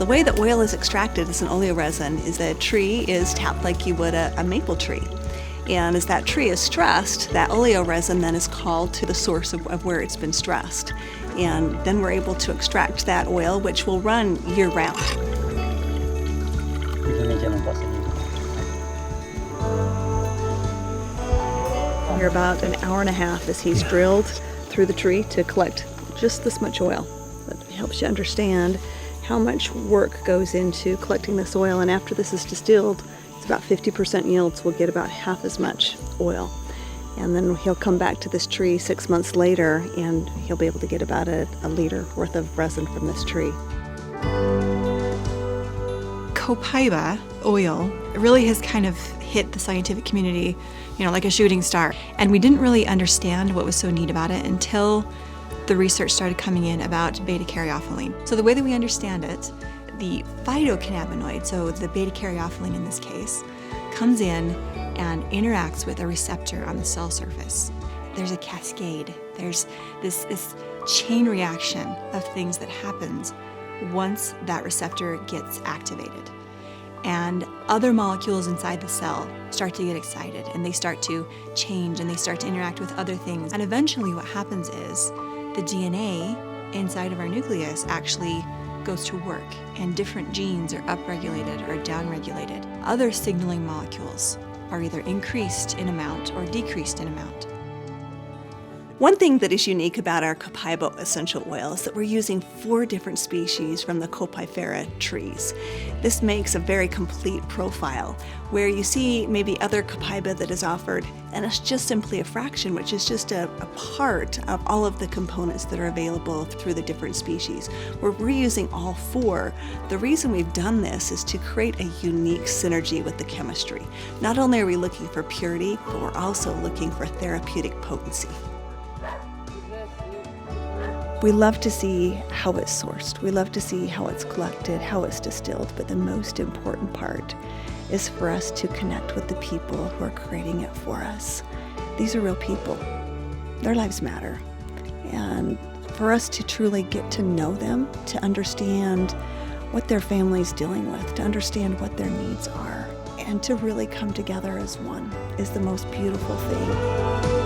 The way that oil is extracted as an oleoresin is that a tree is tapped like you would a maple tree. And as that tree is stressed, that oleoresin then is called to the source of where it's been stressed. And then we're able to extract that oil, which will run year-round. We're about an hour and a half as he's drilled through the tree to collect just this much oil. That helps you understand how much work goes into collecting this oil, and after this is distilled, it's about 50% yields. We'll get about half as much oil. And then he'll come back to this tree 6 months later, and he'll be able to get about a liter worth of resin from this tree. Copaiba oil really has kind of hit the scientific community, like a shooting star. And we didn't really understand what was so neat about it until the research started coming in about beta-caryophyllene. So the way that we understand it, the phytocannabinoid, so the beta-caryophyllene in this case, comes in and interacts with a receptor on the cell surface. There's a cascade. There's this chain reaction of things that happens once that receptor gets activated. And other molecules inside the cell start to get excited, and they start to change, and they start to interact with other things. And eventually what happens is the DNA inside of our nucleus actually goes to work, and different genes are upregulated or downregulated. Other signaling molecules are either increased in amount or decreased in amount. One thing that is unique about our Copaiba essential oil is that we're using 4 different species from the Copaiba trees. This makes a very complete profile, where you see maybe other Copaiba that is offered, and it's just simply a fraction, which is just a part of all of the components that are available through the different species. Where we're using all 4, the reason we've done this is to create a unique synergy with the chemistry. Not only are we looking for purity, but we're also looking for therapeutic potency. We love to see how it's sourced. We love to see how it's collected, how it's distilled, but the most important part is for us to connect with the people who are creating it for us. These are real people. Their lives matter. And for us to truly get to know them, to understand what their family's dealing with, to understand what their needs are, and to really come together as one is the most beautiful thing.